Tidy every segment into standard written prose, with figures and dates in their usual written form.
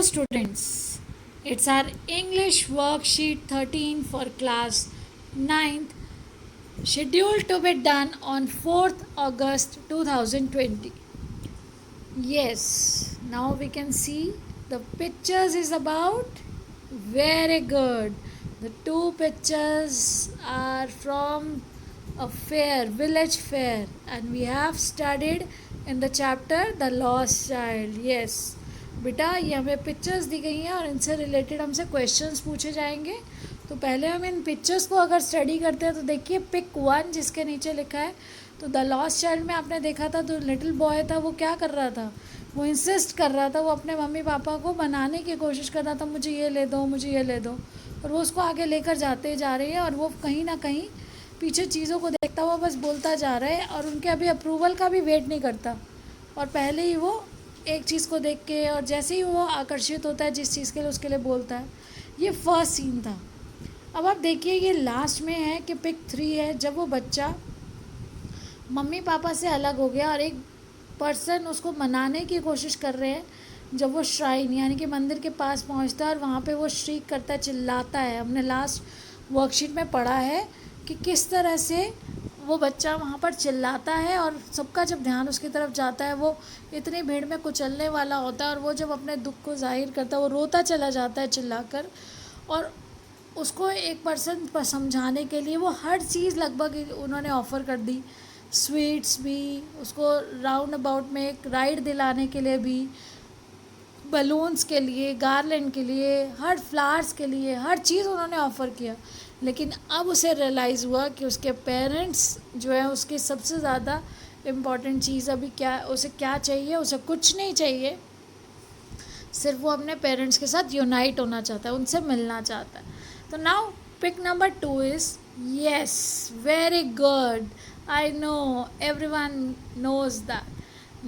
Hello students, it's our English worksheet 13 for class 9th, scheduled to be done on 4th August 2020. Yes, now we can see the pictures is about very good. The two pictures are from a fair, village fair, and we have studied in the chapter The Lost Child. Yes, बेटा ये हमें pictures दी गई हैं और इनसे related हमसे questions पूछे जाएंगे. तो पहले हम इन पिक्चर्स को अगर स्टडी करते हैं तो देखिए पिक 1 जिसके नीचे लिखा है. तो द लॉस्ट चाइल्ड में आपने देखा था तो लिटिल बॉय था, वो क्या कर रहा था, वो इंसिस्ट कर रहा था, वो अपने मम्मी पापा को बनाने की कोशिश कर रहा था, मुझे ये ले दो, मुझे ये ले दो. और वो उसको आगे लेकर जाते जा रहे हैं और वो कहीं ना कहीं पीछे चीज़ों को देखता हुआ बस बोलता जा रहा है और उनके अभी अप्रूवल का भी वेट नहीं करता. और पहले ही वो एक चीज़ को देख के और जैसे ही वो आकर्षित होता है जिस चीज़ के लिए उसके लिए बोलता है. ये फर्स्ट सीन था. अब आप देखिए ये लास्ट में है कि पिक 3 है, जब वो बच्चा मम्मी पापा से अलग हो गया और एक पर्सन उसको मनाने की कोशिश कर रहे हैं. जब वो श्राइन यानी कि मंदिर के पास पहुंचता है और वहाँ पे वो श्रीक करता है, चिल्लाता है. हमने लास्ट वर्कशीट में पढ़ा है कि किस तरह से वो बच्चा वहाँ पर चिल्लाता है और सबका जब ध्यान उसकी तरफ जाता है वो इतनी भीड़ में कुचलने वाला होता है और वो जब अपने दुख को जाहिर करता है वो रोता चला जाता है चिल्लाकर. और उसको एक पर्सन समझाने के लिए वो हर चीज़ लगभग उन्होंने ऑफ़र कर दी. स्वीट्स भी, उसको राउंड अबाउट में एक राइड दिलाने के लिए भी, बलून्स के लिए, गार्लैंड के लिए, हर फ्लावर्स के लिए हर चीज़ उन्होंने ऑफ़र किया. लेकिन अब उसे रियलाइज़ हुआ कि उसके पेरेंट्स जो है उसकी सबसे ज़्यादा इम्पॉर्टेंट चीज़ अभी क्या, उसे क्या चाहिए, उसे कुछ नहीं चाहिए, सिर्फ वो अपने पेरेंट्स के साथ यूनाइट होना चाहता है, उनसे मिलना चाहता है. तो now pick number 2 is yes, very good. I know everyone knows that.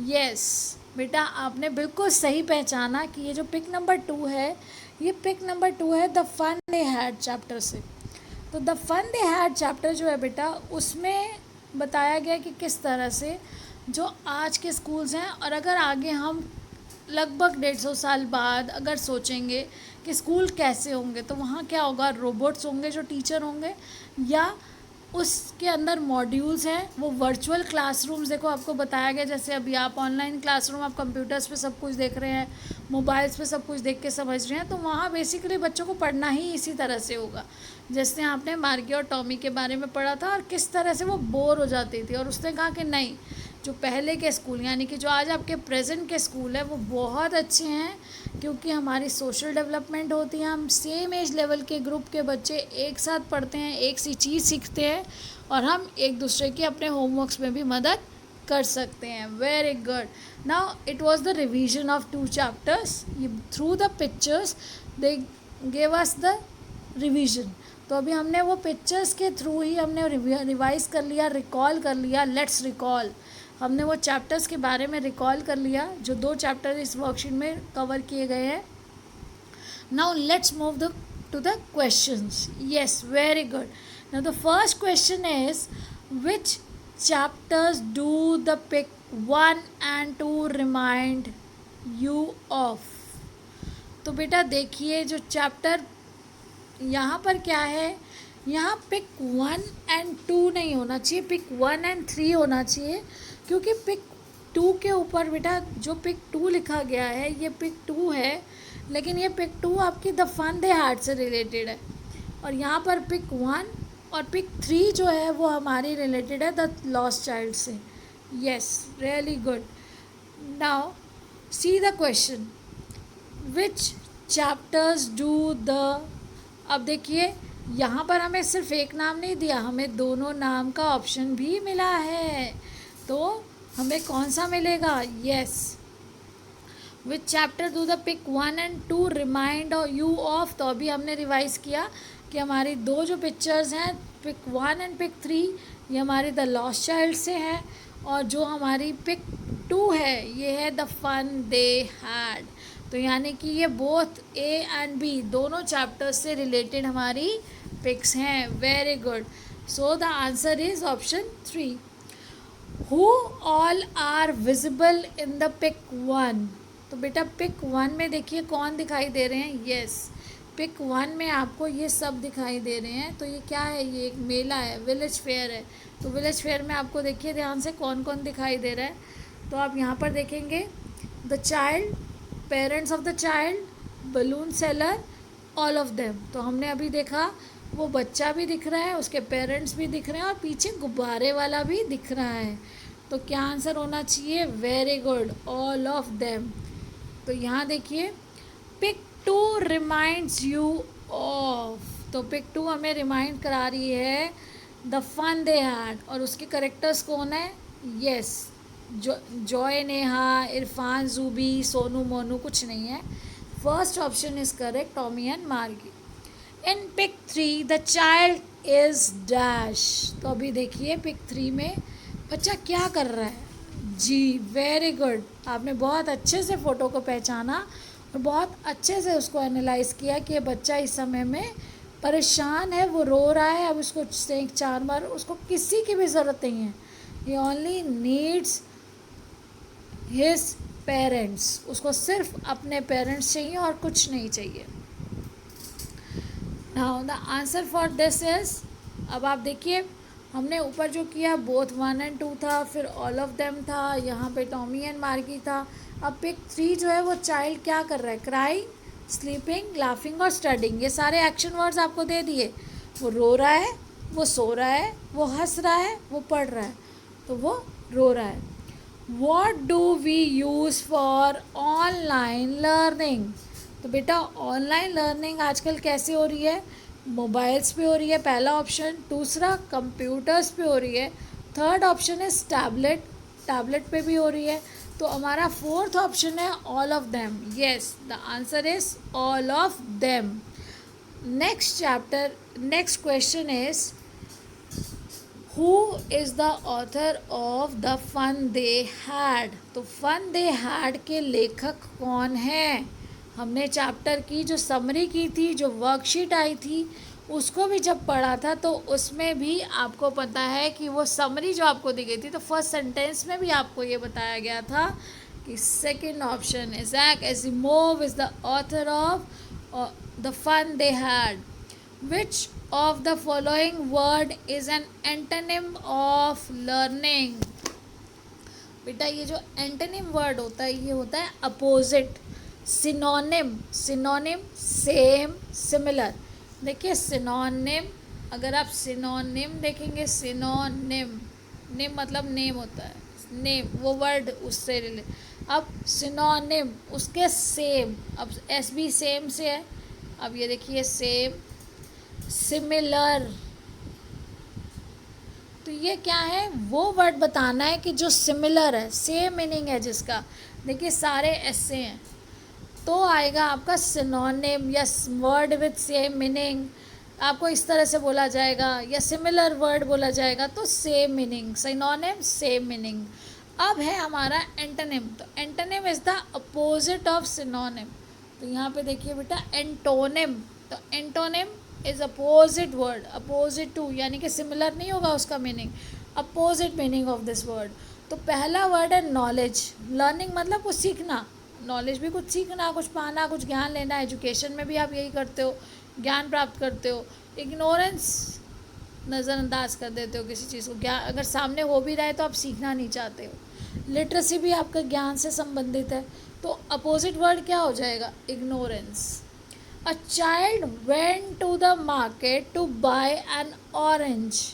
Yes बेटा आपने बिल्कुल सही पहचाना कि ये जो पिक नंबर 2 है ये पिक नंबर 2 है the fun they had chapter से. तो the fun they had chapter जो है बेटा उसमें बताया गया कि किस तरह से जो आज के स्कूल्स हैं और अगर आगे हम लगभग 150 साल बाद अगर सोचेंगे कि स्कूल कैसे होंगे तो वहाँ क्या होगा, रोबोट्स होंगे जो टीचर होंगे या उसके अंदर मॉड्यूल्स हैं, वो वर्चुअल क्लासरूम्स. देखो आपको बताया गया जैसे अभी आप ऑनलाइन क्लासरूम, आप कंप्यूटर्स पे सब कुछ देख रहे हैं, मोबाइल्स पे सब कुछ देख के समझ रहे हैं. तो वहाँ बेसिकली बच्चों को पढ़ना ही इसी तरह से होगा. जैसे आपने मार्गी और टॉमी के बारे में पढ़ा था और किस तरह से वो बोर हो जाती थी और उसने कहा कि नहीं, जो पहले के स्कूल यानी कि जो आज आपके प्रेजेंट के स्कूल है वो बहुत अच्छे हैं क्योंकि हमारी सोशल डेवलपमेंट होती है, हम सेम एज लेवल के ग्रुप के बच्चे एक साथ पढ़ते हैं, एक सी चीज़ सीखते हैं और हम एक दूसरे की अपने होमवर्क्स में भी मदद कर सकते हैं. Very good. Now it was the revision of 2 chapters. Through the pictures they gave us the revision. तो अभी हमने वो पिक्चर्स के थ्रू ही हमने रिवाइज कर लिया, रिकॉल कर लिया. Let's recall. हमने वो चैप्टर्स के बारे में रिकॉल कर लिया जो 2 चैप्टर इस वर्कशीट में कवर किए गए हैं. Now let's move to the questions. Yes, very good. Now the first question is which chapters do the pick 1 and 2 remind you of. तो बेटा देखिए जो चैप्टर यहाँ पर क्या है, यहाँ पिक 1 and 2 नहीं होना चाहिए, पिक 1 and 3 होना चाहिए क्योंकि पिक 2 के ऊपर बेटा जो पिक 2 लिखा गया है ये पिक 2 है लेकिन ये पिक 2 आपकी द फन दे हैड से रिलेटेड है और यहाँ पर पिक 1 और पिक 3 जो है वो हमारी रिलेटेड है द लॉस्ट चाइल्ड से. Yes, really good. Now see the question which chapters do the. अब देखिए यहाँ पर हमें सिर्फ एक नाम नहीं दिया, हमें दोनों नाम का ऑप्शन भी मिला है. तो हमें कौन सा मिलेगा? Yes, which chapter do the pick 1 and 2 remind you of. तो अभी हमने रिवाइज किया कि हमारी 2 जो पिक्चर्स हैं पिक 1 and पिक 3 ये हमारी द लॉस्ट चाइल्ड से है और जो हमारी पिक 2 है ये है द फन दे हैड. तो यानी कि ये बोथ ए एंड बी दोनों चैप्टर्स से रिलेटेड हमारी पिक्स हैं. Very good. So the answer is option 3. Who all are visible in the pic 1. तो बेटा पिक 1 में देखिए कौन दिखाई दे रहे हैं, यस पिक 1 में आपको ये सब दिखाई दे रहे हैं। तो ये क्या है, ये एक मेला है, विलेज फेयर है। तो विलेज फेयर में आपको देखिए ध्यान से कौन कौन दिखाई दे रहा है। तो आप यहाँ पर देखेंगे the child, parents of the child, balloon seller, all of them. तो हमने अभी देखा वो बच्चा भी दिख रहा है, उसके पेरेंट्स भी दिख रहे हैं और पीछे गुब्बारे वाला भी दिख रहा है। तो क्या आंसर होना चाहिए, very good, all of them. तो यहाँ देखिए पिक 2 रिमाइंड्स यू ऑफ, तो पिक 2 हमें रिमाइंड करा रही है द फन दे हैड, और उसके करेक्टर्स कौन है, यस जॉय नेहा, इरफान जूबी, सोनू मोनू कुछ नहीं है। First option is correct, Tommy and Margie. In pic 3 the child is dash. तो अभी देखिए पिक 3 में बच्चा क्या कर रहा है, जी वेरी गुड, आपने बहुत अच्छे से फ़ोटो को पहचाना और बहुत अच्छे से उसको एनालाइज किया कि ये बच्चा इस समय में परेशान है, वो रो रहा है। अब उसको 4 बार, उसको किसी की भी ज़रूरत नहीं है, ही ओनली नीड्स हिज पेरेंट्स, उसको सिर्फ अपने पेरेंट्स चाहिए और कुछ नहीं चाहिए। Now the answer for this is, अब आप देखिए हमने ऊपर जो किया बोथ 1 एंड 2 था, फिर ऑल ऑफ देम था, यहाँ पे टॉमी एंड मार्गी था। अब पिक 3 जो है वो चाइल्ड क्या कर रहा है, क्राइंग, स्लीपिंग, लाफिंग और स्टडिंग, ये सारे एक्शन वर्ड्स आपको दे दिए। वो रो रहा है, वो सो रहा है, वो हंस रहा है, वो पढ़ रहा है, तो वो रो रहा है। What do we use for online learning. तो बेटा ऑनलाइन लर्निंग आजकल कैसे हो रही है, मोबाइल्स पे हो रही है, पहला ऑप्शन। दूसरा कंप्यूटर्स पे हो रही है। Third option is tablet, tablet पे भी हो रही है। तो हमारा फोर्थ ऑप्शन है all of them, yes the answer is all of them. Next chapter, next question is who is the author of the fun they had. तो fun they had के लेखक कौन हैं। हमने चैप्टर की जो समरी की थी, जो वर्कशीट आई थी, उसको भी जब पढ़ा था तो उसमें भी आपको पता है कि वो समरी जो आपको दी गई थी, तो फर्स्ट सेंटेंस में भी आपको ये बताया गया था कि second option Isaac Asimov is the author of the fun they had. Which of the following word is an antonym of learning. बेटा ये जो एंटोनिम वर्ड होता है, ये होता है opposite, synonym, synonym same, similar. देखिए सिनोनिम, अगर आप सिनोनिम देखेंगे, सिनोनिम, निम मतलब नेम होता है, नेम वो वर्ड उससे रिलेटेड। अब सिनोनिम उसके सेम, अब एस भी सेम से है। अब ये देखिए सेम, सिमिलर, तो ये क्या है, वो वर्ड बताना है कि जो सिमिलर है, सेम मीनिंग है जिसका। देखिए सारे ऐसे हैं तो आएगा आपका सिनोनिम, या वर्ड विथ सेम मीनिंग, आपको इस तरह से बोला जाएगा, या सिमिलर वर्ड बोला जाएगा तो same meaning, synonym same meaning. अब है हमारा एंटोनिम। तो antonym is the opposite of synonym. तो यहाँ पे देखिए बेटा एंटोनिम, तो antonym is opposite word, opposite to, यानी कि सिमिलर नहीं होगा उसका meaning, opposite meaning of this word. तो पहला वर्ड है नॉलेज, लर्निंग मतलब कुछ सीखना, नॉलेज भी कुछ सीखना, कुछ पाना, कुछ ज्ञान लेना। एजुकेशन में भी आप यही करते हो, ज्ञान प्राप्त करते हो। इग्नोरेंस, नज़रअंदाज कर देते हो किसी चीज़ को, ज्ञान अगर सामने हो भी रहा है तो आप सीखना नहीं चाहते हो। लिटरेसी भी आपका ज्ञान से संबंधित है। तो अपोजिट वर्ड क्या हो जाएगा, ignorance. A child went to the market to buy an orange,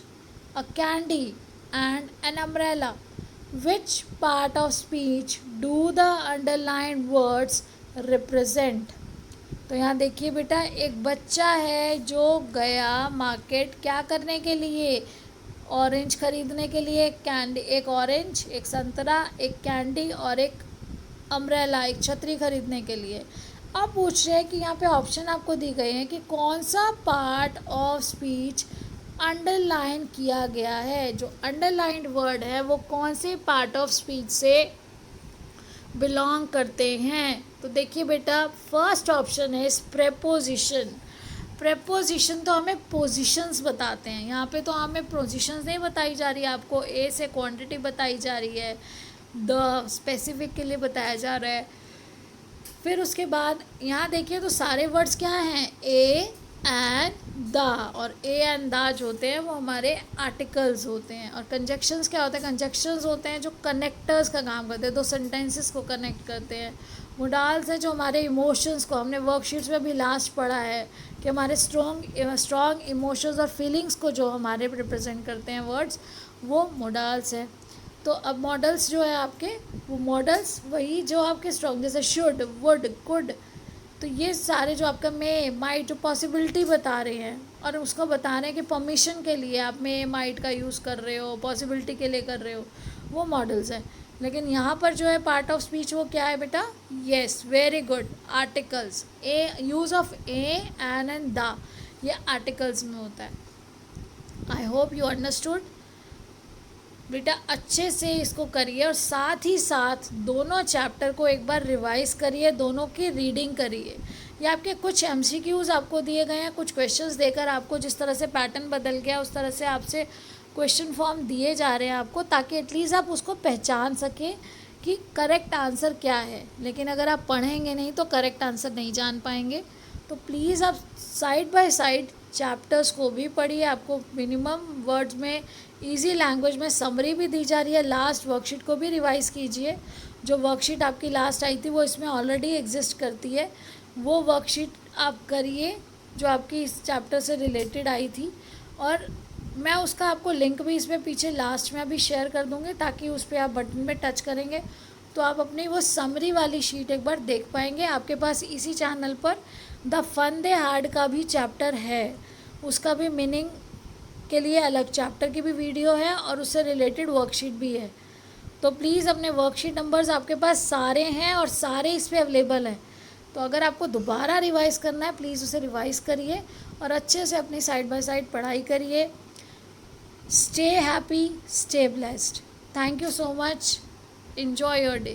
a candy and an umbrella. Which part of speech do the underlined words represent? तो यहाँ देखिए बेटा एक बच्चा है जो गया मार्केट क्या करने के लिए, ऑरेंज खरीदने के लिए, एक कैंडी, एक ऑरेंज, एक संतरा, एक कैंडी और एक अम्ब्रेला, एक छतरी खरीदने के लिए। अब पूछ रहे हैं कि यहाँ पे ऑप्शन आपको दी गए हैं कि कौन सा पार्ट ऑफ स्पीच अंडरलाइन किया गया है। जो अंडरलाइंड वर्ड है वो कौन से पार्ट ऑफ स्पीच से बिलोंग करते हैं। तो देखिए बेटा फर्स्ट ऑप्शन है प्रेपोजिशन। प्रेपोजिशन तो हमें पोजीशंस बताते हैं, यहाँ पे तो हमें पोजीशंस नहीं बताई जा रही है, आपको ए से क्वांटिटी बताई जा रही है, द स्पेसिफिक के लिए बताया जा रहा है। फिर उसके बाद यहाँ देखिए तो सारे वर्ड्स क्या हैं, ए एंड द, और ए एंड द जो होते हैं वो हमारे आर्टिकल्स होते हैं। और कंजक्शंस क्या होते हैं, कंजक्शंस होते हैं जो कनेक्टर्स का काम करते हैं, दो सेंटेंसेस को कनेक्ट करते हैं। मोडाल्स हैं जो हमारे इमोशंस को, हमने वर्कशीट्स में भी लास्ट पढ़ा है कि हमारे स्ट्रॉन्ग इमोशंस और फीलिंग्स को जो हमारे रिप्रेजेंट करते हैं वर्ड्स, वो मोडाल्स हैं। तो अब मॉडल्स जो है आपके, वो मॉडल्स वही जो आपके स्ट्रॉन्ग, जैसे शुड, वुड, कुड, तो ये सारे जो आपका मे, माइट, जो पॉसिबिलिटी बता रहे हैं और उसको बता रहे हैं कि परमिशन के लिए आप मे, माइट का यूज़ कर रहे हो, पॉसिबिलिटी के लिए कर रहे हो, वो मॉडल्स हैं। लेकिन यहाँ पर जो है पार्ट ऑफ स्पीच वो क्या है बेटा, yes, very good, articles, A, use of A and the, ये आर्टिकल्स में होता है। I hope you understood. बेटा अच्छे से इसको करिए और साथ ही साथ दोनों चैप्टर को एक बार रिवाइज करिए, दोनों की रीडिंग करिए। ये आपके कुछ एमसीक्यूज़ आपको दिए गए हैं, कुछ क्वेश्चंस देकर आपको जिस तरह से पैटर्न बदल गया उस तरह से आपसे क्वेश्चन फॉर्म दिए जा रहे हैं आपको, ताकि एटलीस्ट आप उसको पहचान सकें कि करेक्ट आंसर क्या है। लेकिन अगर आप पढ़ेंगे नहीं तो करेक्ट आंसर नहीं जान पाएंगे। तो प्लीज़ आप साइड बाय साइड चैप्टर्स को भी पढ़िए। आपको मिनिमम वर्ड्स में, इजी लैंग्वेज में समरी भी दी जा रही है। लास्ट वर्कशीट को भी रिवाइज़ कीजिए। जो वर्कशीट आपकी लास्ट आई थी वो इसमें ऑलरेडी एग्जिस्ट करती है, वो वर्कशीट आप करिए जो आपकी इस चैप्टर से रिलेटेड आई थी। और मैं उसका आपको लिंक भी इसमें पीछे लास्ट में अभी शेयर कर दूँगी, ताकि उस पर आप बटन पे टच करेंगे तो आप अपनी वो समरी वाली शीट एक बार देख पाएंगे। आपके पास इसी चैनल पर द फन दे हार्ड का भी चैप्टर है, उसका भी मीनिंग के लिए अलग चैप्टर की भी वीडियो है और उससे रिलेटेड वर्कशीट भी है। तो प्लीज़ अपने वर्कशीट नंबर्स आपके पास सारे हैं और सारे इस पर अवेलेबल हैं। तो अगर आपको दोबारा रिवाइज़ करना है प्लीज़ उसे रिवाइज़ करिए और अच्छे से अपनी साइड बाय साइड पढ़ाई करिए। Stay happy, stay blessed. Thank you so much. Enjoy your day.